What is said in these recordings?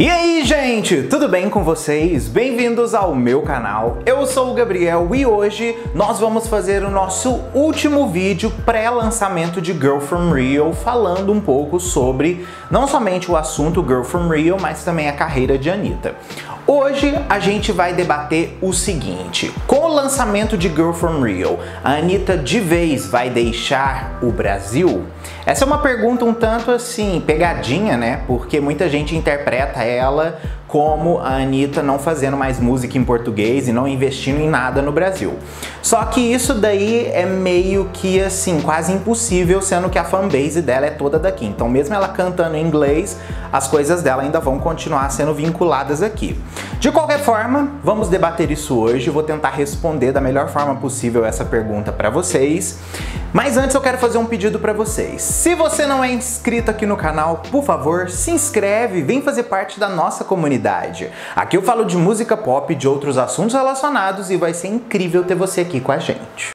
E aí, gente, tudo bem com vocês? Bem-vindos ao meu canal. Eu sou o Gabriel e hoje nós vamos fazer o nosso último vídeo pré-lançamento de Girl From Rio, falando um pouco sobre não somente o assunto Girl From Rio, mas também a carreira de Anitta. Hoje a gente vai debater o seguinte: com o lançamento de Girl From Rio, a Anitta de vez vai deixar o Brasil? Essa é uma pergunta um tanto assim, pegadinha, né? Porque muita gente interpreta ela como a Anitta não fazendo mais música em português e não investindo em nada no Brasil. Só que isso daí é meio que assim, quase impossível, sendo que a fanbase dela é toda daqui. Então mesmo ela cantando em inglês, as coisas dela ainda vão continuar sendo vinculadas aqui. De qualquer forma, vamos debater isso hoje. Vou tentar responder da melhor forma possível essa pergunta para vocês. Mas antes eu quero fazer um pedido para vocês. Se você não é inscrito aqui no canal, por favor, se inscreve, vem fazer parte da nossa comunidade. Aqui eu falo de música pop e de outros assuntos relacionados e vai ser incrível ter você aqui com a gente.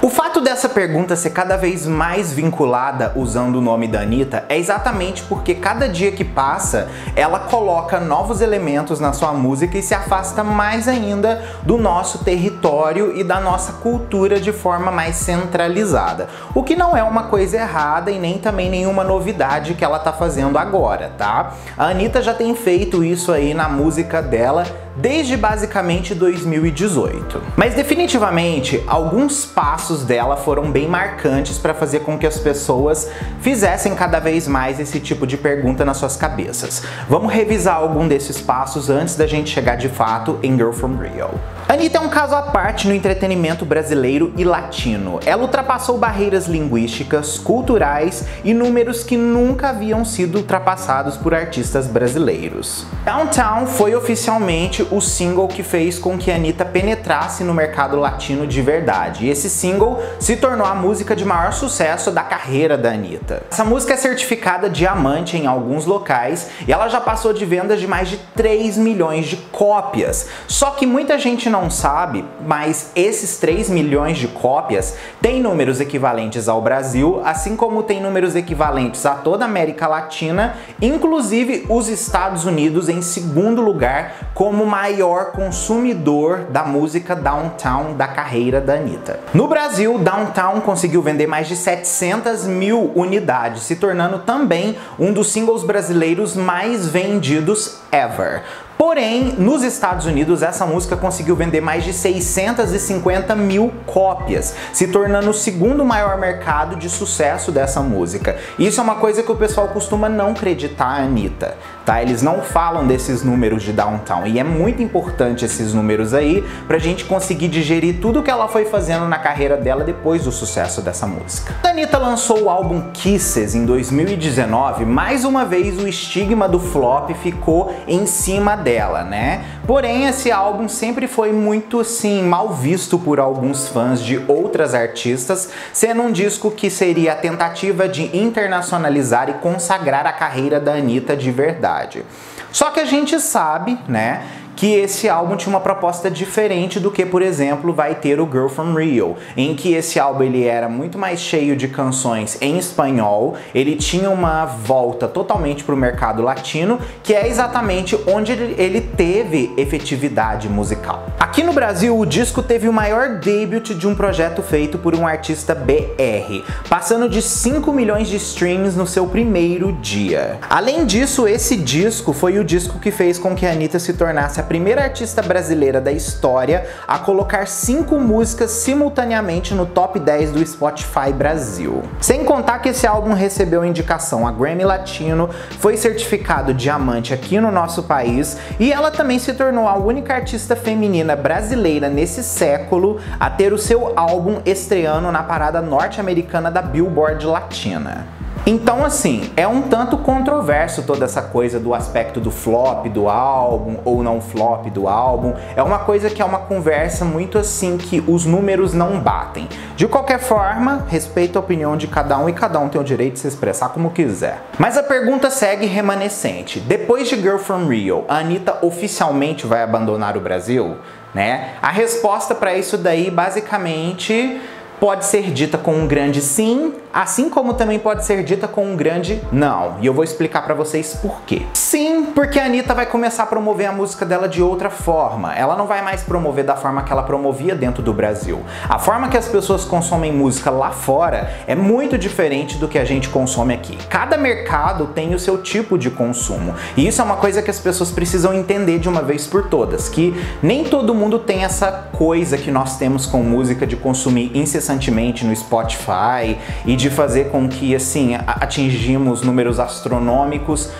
O fato dessa pergunta ser cada vez mais vinculada usando o nome da Anitta é exatamente porque cada dia que passa, ela coloca novos elementos na sua música e se afasta mais ainda do nosso território e da nossa cultura de forma mais centralizada. O que não é uma coisa errada e nem também nenhuma novidade que ela tá fazendo agora, tá? A Anitta já tem feito isso aí na música dela desde basicamente 2018. Mas definitivamente, alguns passos dela foram bem marcantes para fazer com que as pessoas fizessem cada vez mais esse tipo de pergunta nas suas cabeças. Vamos revisar algum desses passos antes da gente chegar de fato em Girl From Rio. Anitta é um caso à parte no entretenimento brasileiro e latino. Ela ultrapassou barreiras linguísticas, culturais e números que nunca haviam sido ultrapassados por artistas brasileiros. Downtown foi oficialmente o single que fez com que a Anitta penetrasse no mercado latino de verdade. E esse single se tornou a música de maior sucesso da carreira da Anitta. Essa música é certificada diamante em alguns locais e ela já passou de vendas de mais de 3 milhões de cópias. Só que muita gente não sabe, mas esses 3 milhões de cópias têm números equivalentes ao Brasil, assim como tem números equivalentes a toda a América Latina, inclusive os Estados Unidos em segundo lugar como maior consumidor da música Downtown da carreira da Anitta. No Brasil, Downtown conseguiu vender mais de 700 mil unidades, se tornando também um dos singles brasileiros mais vendidos ever. Porém, nos Estados Unidos, essa música conseguiu vender mais de 650 mil cópias, se tornando o segundo maior mercado de sucesso dessa música. Isso é uma coisa que o pessoal costuma não acreditar a Anitta, tá? Eles não falam desses números de Downtown e é muito importante esses números aí pra gente conseguir digerir tudo que ela foi fazendo na carreira dela depois do sucesso dessa música. A Anitta lançou o álbum Kisses em 2019, mais uma vez o estigma do flop ficou em cima dela, né? Porém, esse álbum sempre foi muito assim mal visto por alguns fãs de outras artistas, sendo um disco que seria a tentativa de internacionalizar e consagrar a carreira da Anitta de verdade. Só que a gente sabe, né, que esse álbum tinha uma proposta diferente do que, por exemplo, vai ter o Girl From Rio, em que esse álbum ele era muito mais cheio de canções em espanhol, ele tinha uma volta totalmente para o mercado latino, que é exatamente onde ele teve efetividade musical. Aqui no Brasil, o disco teve o maior debut de um projeto feito por um artista BR, passando de 5 milhões de streams no seu primeiro dia. Além disso, esse disco foi o disco que fez com que a Anitta se tornasse a primeira artista brasileira da história a colocar 5 músicas simultaneamente no top 10 do Spotify Brasil. Sem contar que esse álbum recebeu indicação a Grammy Latino, foi certificado diamante aqui no nosso país e ela também se tornou a única artista feminina brasileira nesse século a ter o seu álbum estreando na parada norte-americana da Billboard Latina. Então assim, é um tanto controverso toda essa coisa do aspecto do flop do álbum ou não flop do álbum. É uma coisa que é uma conversa muito assim que os números não batem. De qualquer forma, respeito a opinião de cada um e cada um tem o direito de se expressar como quiser. Mas a pergunta segue remanescente. Depois de Girl From Rio, a Anitta oficialmente vai abandonar o Brasil? Né? A resposta para isso daí basicamente pode ser dita com um grande sim, assim como também pode ser dita com um grande não. E eu vou explicar pra vocês por quê. Sim, porque a Anitta vai começar a promover a música dela de outra forma. Ela não vai mais promover da forma que ela promovia dentro do Brasil. A forma que as pessoas consomem música lá fora é muito diferente do que a gente consome aqui. Cada mercado tem o seu tipo de consumo. E isso é uma coisa que as pessoas precisam entender de uma vez por todas, que nem todo mundo tem essa coisa que nós temos com música de consumir incessantemente no Spotify e de fazer com que, assim, atingimos números astronômicos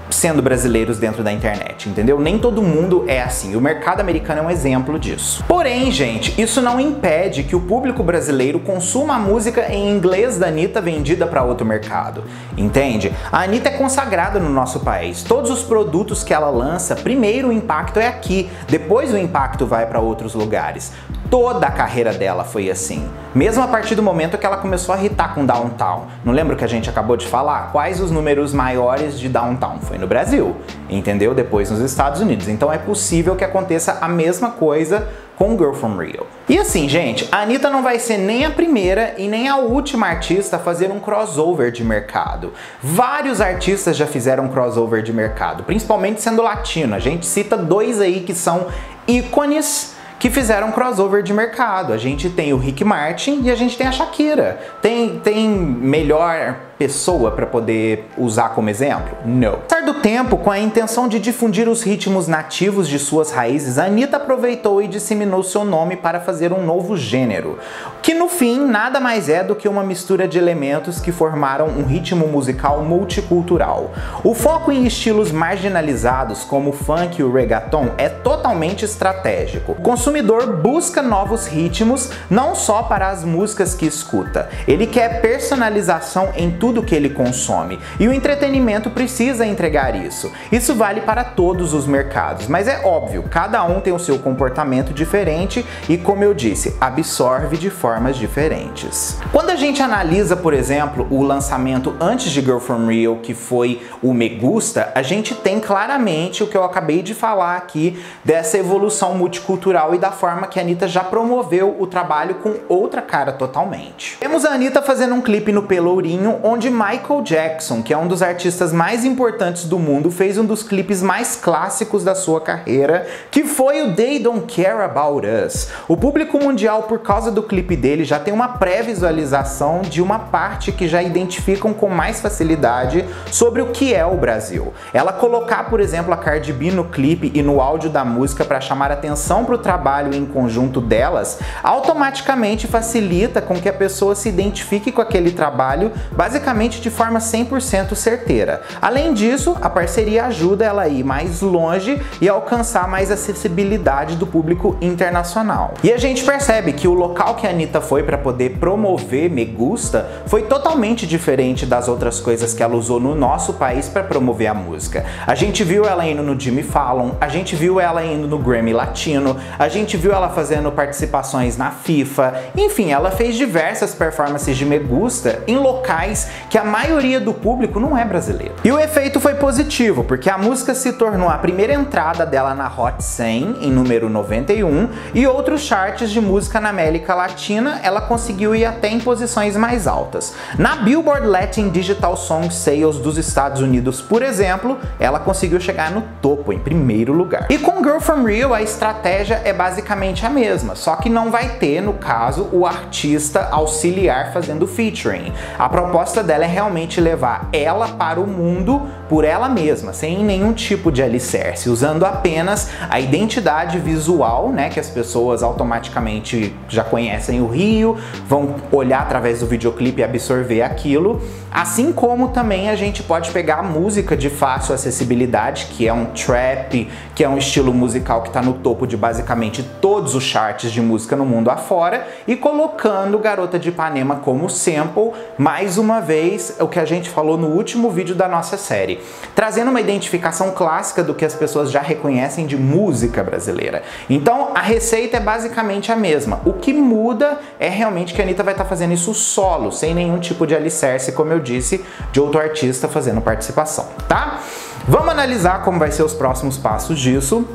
sendo brasileiros dentro da internet, entendeu? Nem todo mundo é assim. O mercado americano é um exemplo disso. Porém, gente, isso não impede que o público brasileiro consuma a música em inglês da Anitta vendida para outro mercado, entende? A Anitta é consagrada no nosso país. Todos os produtos que ela lança, primeiro o impacto é aqui, depois o impacto vai para outros lugares. Toda a carreira dela foi assim. Mesmo a partir do momento que ela começou a hitar com Downtown. Não lembra o que a gente acabou de falar? Quais os números maiores de Downtown? Foi no Brasil, entendeu? Depois nos Estados Unidos. Então é possível que aconteça a mesma coisa com Girl From Rio. E assim, gente, a Anitta não vai ser nem a primeira e nem a última artista a fazer um crossover de mercado. Vários artistas já fizeram crossover de mercado, principalmente sendo latino. A gente cita dois aí que são ícones que fizeram crossover de mercado. A gente tem o Rick Martin e a gente tem a Shakira. Tem melhor pessoa para poder usar como exemplo? Não. Passar do tempo, com a intenção de difundir os ritmos nativos de suas raízes, a Anitta aproveitou e disseminou seu nome para fazer um novo gênero, que no fim nada mais é do que uma mistura de elementos que formaram um ritmo musical multicultural. O foco em estilos marginalizados como o funk e o reggaeton é totalmente estratégico. O consumidor busca novos ritmos não só para as músicas que escuta, ele quer personalização em tudo que ele consome, e o entretenimento precisa entregar isso. Isso vale para todos os mercados, mas é óbvio, cada um tem o seu comportamento diferente e, como eu disse, absorve de formas diferentes. Quando a gente analisa, por exemplo, o lançamento antes de Girl From Rio, que foi o Me Gusta, a gente tem claramente o que eu acabei de falar aqui dessa evolução multicultural e da forma que a Anitta já promoveu o trabalho com outra cara totalmente. Temos a Anitta fazendo um clipe no Pelourinho, onde Michael Jackson, que é um dos artistas mais importantes do mundo, fez um dos clipes mais clássicos da sua carreira, que foi o They Don't Care About Us. O público mundial, por causa do clipe dele, já tem uma pré-visualização de uma parte que já identificam com mais facilidade sobre o que é o Brasil. Ela colocar, por exemplo, a Cardi B no clipe e no áudio da música para chamar atenção para o trabalho em conjunto delas, automaticamente facilita com que a pessoa se identifique com aquele trabalho, basicamente de forma 100% certeira. Além disso, a parceria ajuda ela a ir mais longe e alcançar mais acessibilidade do público internacional. E a gente percebe que o local que a Anitta foi para poder promover Me Gusta foi totalmente diferente das outras coisas que ela usou no nosso país para promover a música. A gente viu ela indo no Jimmy Fallon, a gente viu ela indo no Grammy Latino, a gente viu ela fazendo participações na FIFA, enfim, ela fez diversas performances de Me Gusta em locais que a maioria do público não é brasileiro. E o efeito foi positivo, porque a música se tornou a primeira entrada dela na Hot 100, em número 91, e outros charts de música na América Latina, ela conseguiu ir até em posições mais altas. Na Billboard Latin Digital Song Sales dos Estados Unidos, por exemplo, ela conseguiu chegar no topo, em primeiro lugar. E com Girl From Rio, a estratégia é basicamente a mesma, só que não vai ter, no caso, o artista auxiliar fazendo featuring. A proposta dela é realmente levar ela para o mundo por ela mesma, sem nenhum tipo de alicerce, usando apenas a identidade visual, né, que as pessoas automaticamente já conhecem o Rio, vão olhar através do videoclipe e absorver aquilo, assim como também a gente pode pegar a música de fácil acessibilidade, que é um trap, que é um estilo musical que está no topo de basicamente todos os charts de música no mundo afora, e colocando Garota de Ipanema como sample, mais uma vez, o que a gente falou no último vídeo da nossa série, trazendo uma identificação clássica do que as pessoas já reconhecem de música brasileira. Então a receita é basicamente a mesma. O que muda é realmente que a Anitta vai estar fazendo isso solo, sem nenhum tipo de alicerce, como eu disse, de outro artista fazendo participação, tá? Vamos analisar como vai ser os próximos passos disso.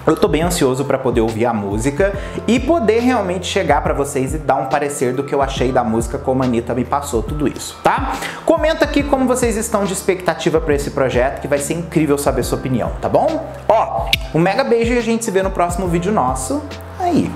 Eu tô bem ansioso para poder ouvir a música e poder realmente chegar para vocês e dar um parecer do que eu achei da música, como a Anitta me passou tudo isso, tá? Comenta aqui como vocês estão de expectativa para esse projeto, que vai ser incrível saber sua opinião, tá bom? Ó, um mega beijo e a gente se vê no próximo vídeo nosso. Aí.